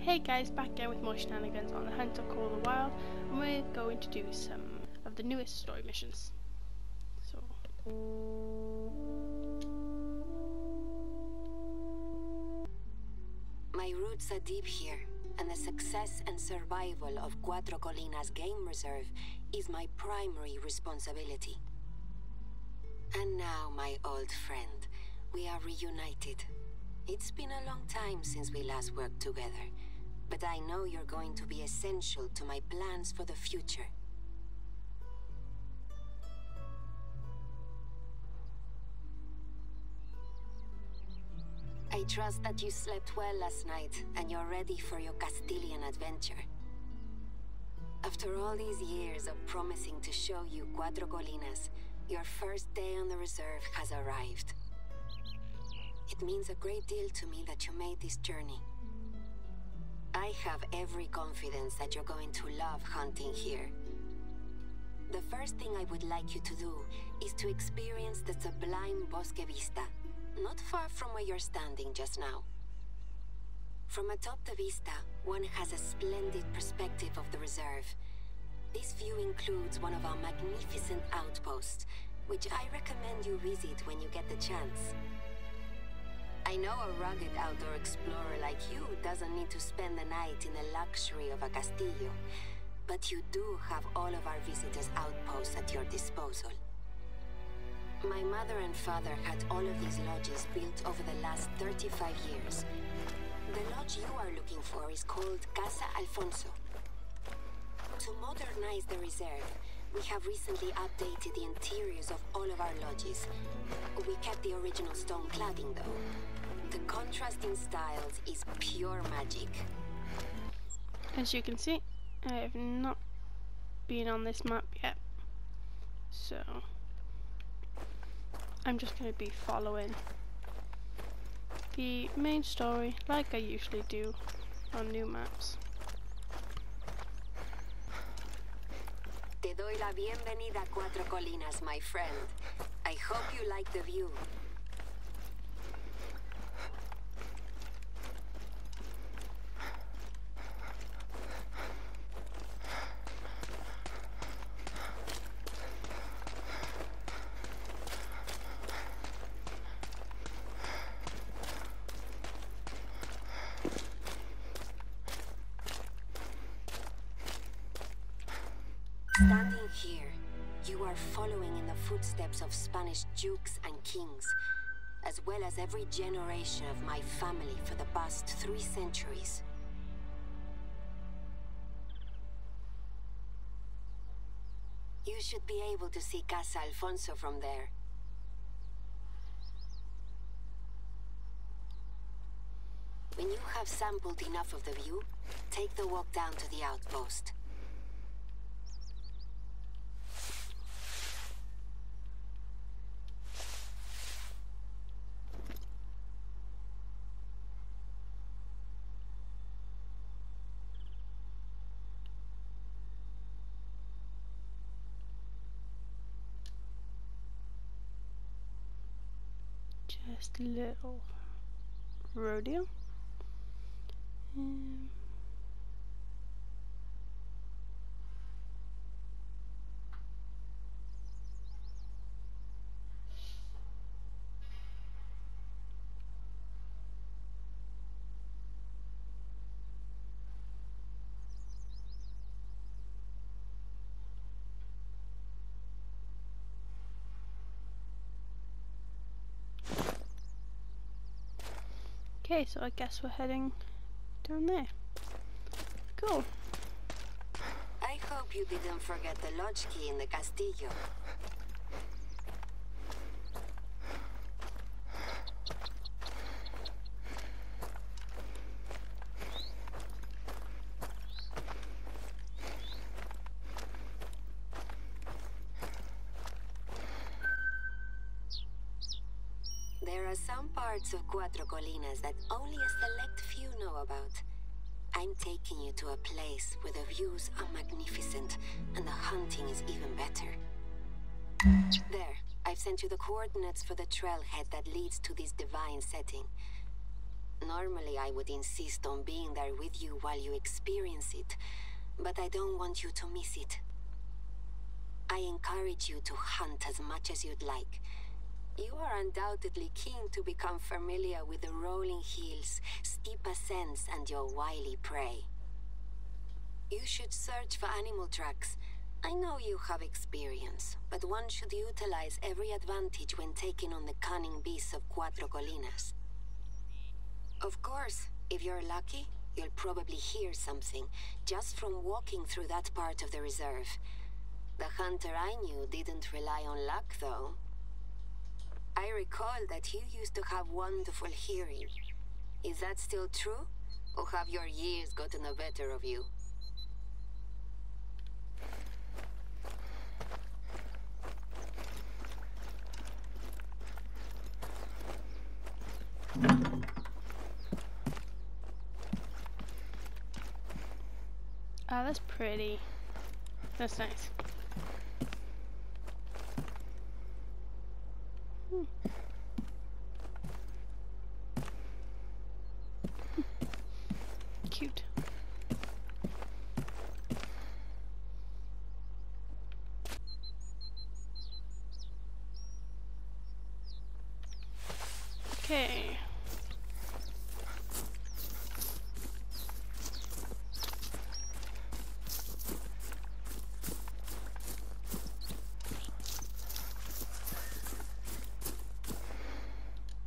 Hey guys, back again with more shenanigans on the Hunter COTW, and we're going to do some of the newest story missions. So my roots are deep here, and the success and survival of Cuatro Colinas Game Reserve is my primary responsibility. And now, my old friend, we are reunited. It's been a long time since we last worked together, but I know you're going to be essential to my plans for the future. I trust that you slept well last night and you're ready for your Castilian adventure. After all these years of promising to show you Cuatro Colinas, your first day on the reserve has arrived. It means a great deal to me that you made this journey. I have every confidence that you're going to love hunting here. The first thing I would like you to do is to experience the sublime Bosque Vista, not far from where you're standing just now. From atop the vista, one has a splendid perspective of the reserve. This view includes one of our magnificent outposts, which I recommend you visit when you get the chance. I know a rugged outdoor explorer like you doesn't need to spend the night in the luxury of a castillo, but you do have all of our visitors' outposts at your disposal. My mother and father had all of these lodges built over the last 35 years. The lodge you are looking for is called Casa Alfonso. To modernize the reserve, we have recently updated the interiors of all of our lodges. We kept the original stone cladding though. The contrast in styles is pure magic. as you can see, I have not been on this map yet, so I'm just going to be following the main story like I usually do on new maps. Te doy la bienvenida a Cuatro Colinas, my friend. I hope you like the view. Standing here, you are following in the footsteps of Spanish dukes and kings, as well as every generation of my family for the past 3 centuries. You should be able to see Casa Alfonso from there. When you have sampled enough of the view, take the walk down to the outpost. Just a little rodeo. Okay, so I guess we're heading down there. Cool. I hope you didn't forget the lodge key in the castillo. There are some parts of Cuatro Colinas that only a select few know about. I'm taking you to a place where the views are magnificent and the hunting is even better. There, I've sent you the coordinates for the trailhead that leads to this divine setting. Normally, I would insist on being there with you while you experience it, but I don't want you to miss it. I encourage you to hunt as much as you'd like. You are undoubtedly keen to become familiar with the rolling hills, steep ascents, and your wily prey. You should search for animal tracks. I know you have experience, but one should utilize every advantage when taking on the cunning beasts of Cuatro Colinas. Of course, if you're lucky, you'll probably hear something, just from walking through that part of the reserve. The hunter I knew didn't rely on luck, though. I recall that you used to have wonderful hearing. Is that still true? Or have your years gotten the better of you? Ah, that's pretty. That's nice. Cute. Okay.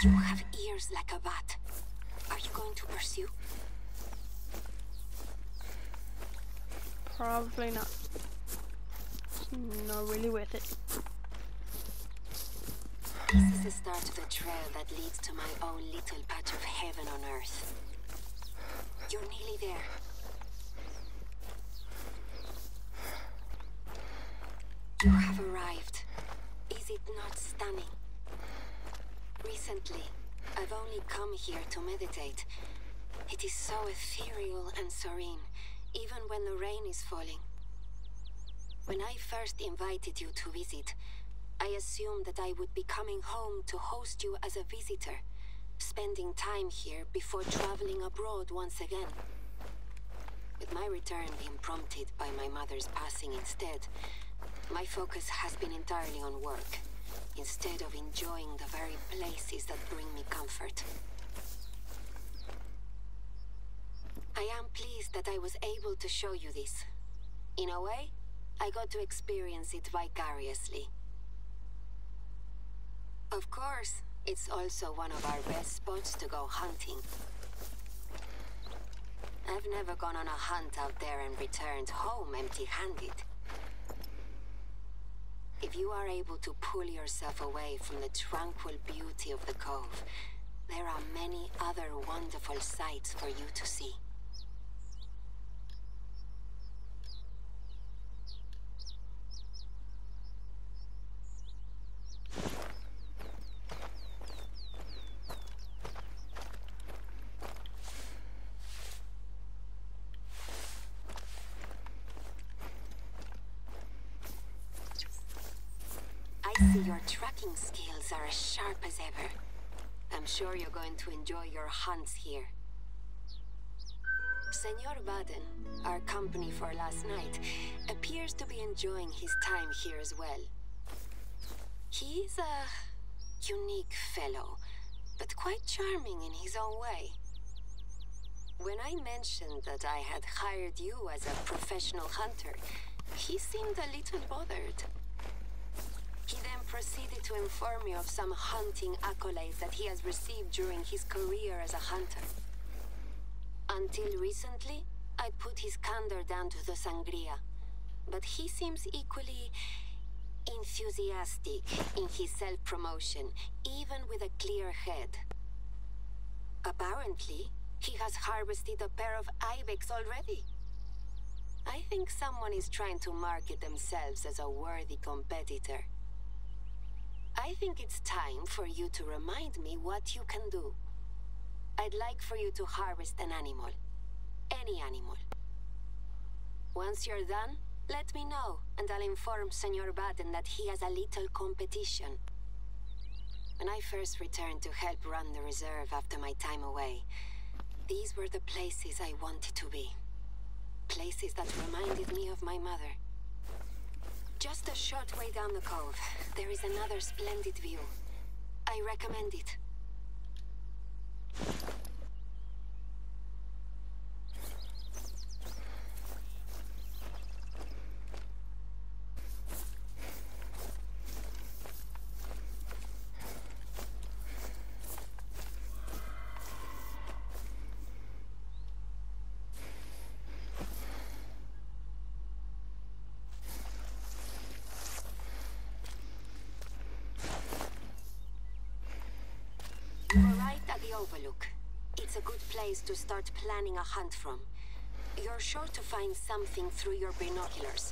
You have ears like a bat. Are you going to pursue? Probably not. It's not really worth it. This is the start of the trail that leads to my own little patch of heaven on earth. You're nearly there. You have arrived. Is it not stunning? Recently, I've only come here to meditate. It is so ethereal and serene, even when the rain is falling. When I first invited you to visit, I assumed that I would be coming home to host you as a visitor, spending time here before traveling abroad once again. With my return being prompted by my mother's passing instead, my focus has been entirely on work, instead of enjoying the very places that bring me comfort. I am pleased that I was able to show you this. In a way, I got to experience it vicariously. Of course, it's also one of our best spots to go hunting. I've never gone on a hunt out there and returned home empty-handed. If you are able to pull yourself away from the tranquil beauty of the cove, there are many other wonderful sights for you to see. I see your tracking skills are as sharp as ever. I'm sure you're going to enjoy your hunts here. Senor Baden, our company for last night, appears to be enjoying his time here as well. He's a unique fellow, but quite charming in his own way. When I mentioned that I had hired you as a professional hunter, he seemed a little bothered. He then proceeded to inform me of some hunting accolades that he has received during his career as a hunter. Until recently, I'd put his candor down to the sangria, but he seems equally enthusiastic in his self-promotion, even with a clear head. Apparently, he has harvested a pair of ibex already. I think someone is trying to market themselves as a worthy competitor. I think it's time for you to remind me what you can do. I'd like for you to harvest an animal. Any animal. Once you're done, let me know, and I'll inform Senor Baden that he has a little competition. When I first returned to help run the reserve after my time away, these were the places I wanted to be. Places that reminded me of my mother. Just a short way down the cove, there is another splendid view. I recommend it. We're right at the overlook. It's a good place to start planning a hunt from. You're sure to find something through your binoculars.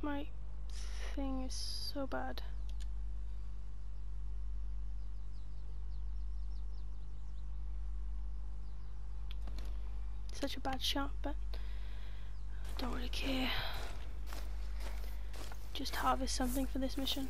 My thing is so bad. Such a bad shot, but I don't really care. Just harvest something for this mission.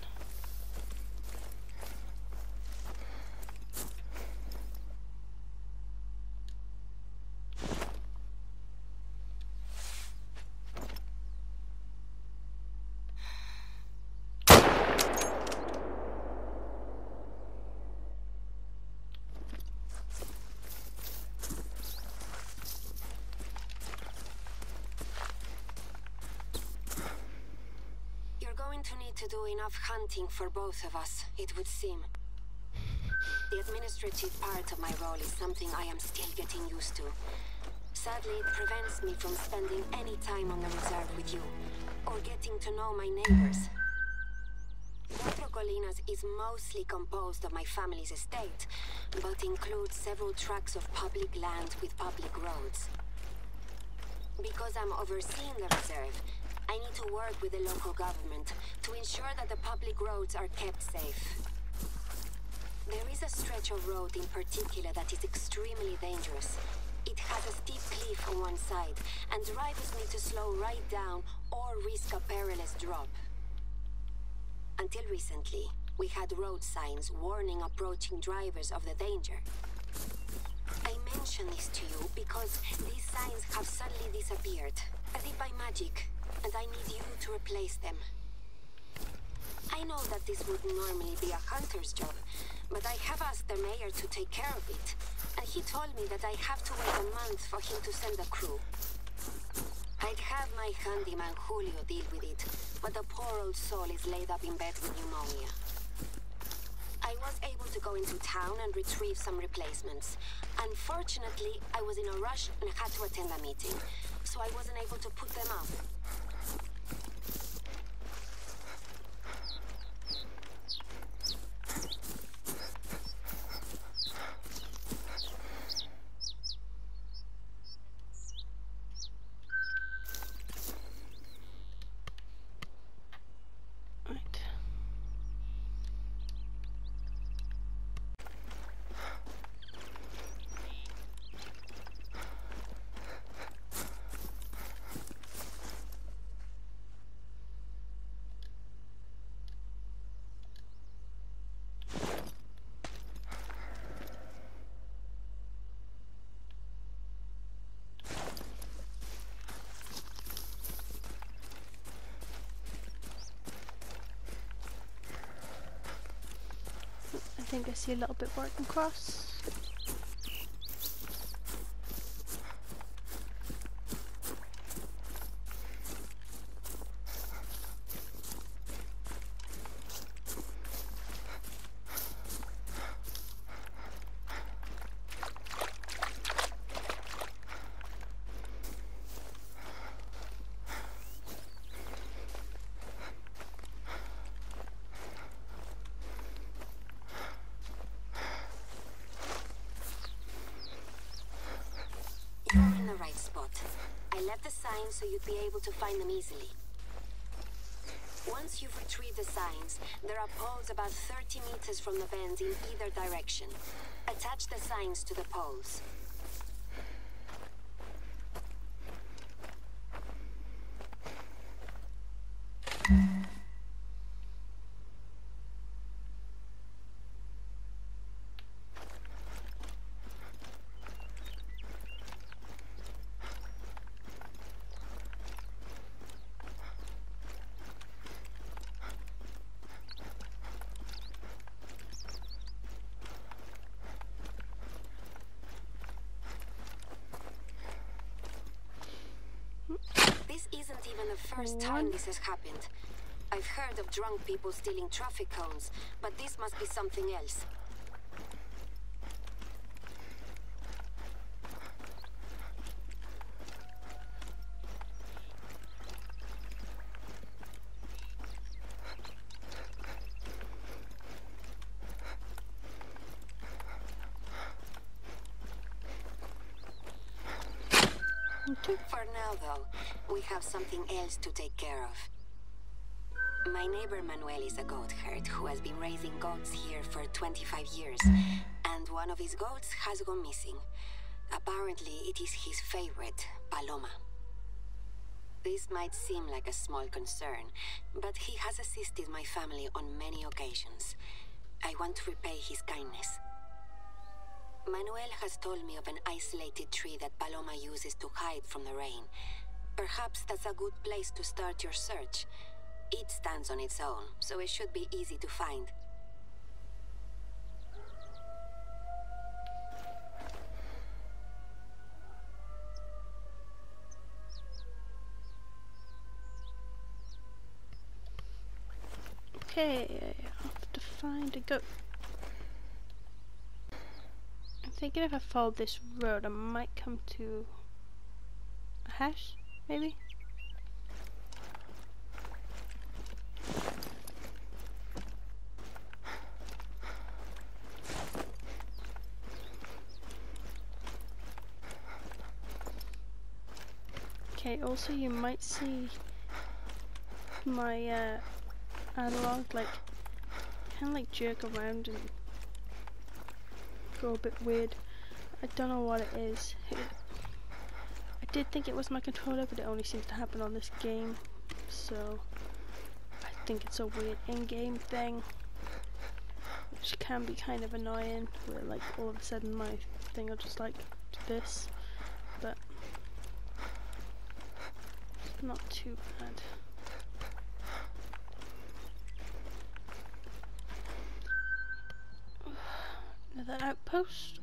To need to do enough hunting for both of us, it would seem. The administrative part of my role is something I am still getting used to. Sadly, it prevents me from spending any time on the reserve with you, or getting to know my neighbors. Cuatro Colinas is mostly composed of my family's estate, but includes several tracts of public land with public roads. Because I'm overseeing the reserve, I need to work with the local government to ensure that the public roads are kept safe. There is a stretch of road in particular that is extremely dangerous. It has a steep cliff on one side, and drivers need to slow right down or risk a perilous drop. Until recently, we had road signs warning approaching drivers of the danger. I mention this to you because these signs have suddenly disappeared, as if by magic. And I need you to replace them. I know that this would normally be a hunter's job, but I have asked the mayor to take care of it, and he told me that I have to wait a month for him to send a crew. I'd have my handyman Julio deal with it, but the poor old soul is laid up in bed with pneumonia. I was able to go into town and retrieve some replacements. Unfortunately, I was in a rush and had to attend a meeting, so I wasn't able to put them up. think I see a little bit where I can cross. You're in the right spot. I left the signs so you'd be able to find them easily. Once you've retrieved the signs, there are poles about 30 meters from the bend in either direction. Attach the signs to the poles. This isn't even the first time this has happened. I've heard of drunk people stealing traffic cones, but this must be something else. For now, though, we have something else to take care of. My neighbor Manuel is a goat herd who has been raising goats here for 25 years, and one of his goats has gone missing. Apparently, it is his favorite, Paloma. This might seem like a small concern, but he has assisted my family on many occasions. I want to repay his kindness. Manuel has told me of an isolated tree that Paloma uses to hide from the rain. Perhaps that's a good place to start your search. It stands on its own, so it should be easy to find. Okay, I have to find a goat. I'm thinking if I follow this road, I might come to a hash, maybe? Okay, also you might see my analog like kind of like jerk around and go a bit weird. I don't know what it is. I did think it was my controller, but it only seems to happen on this game, so I think it's a weird in-game thing, which can be kind of annoying, where like all of a sudden my thing will just like do this, but it's not too bad. Another outpost.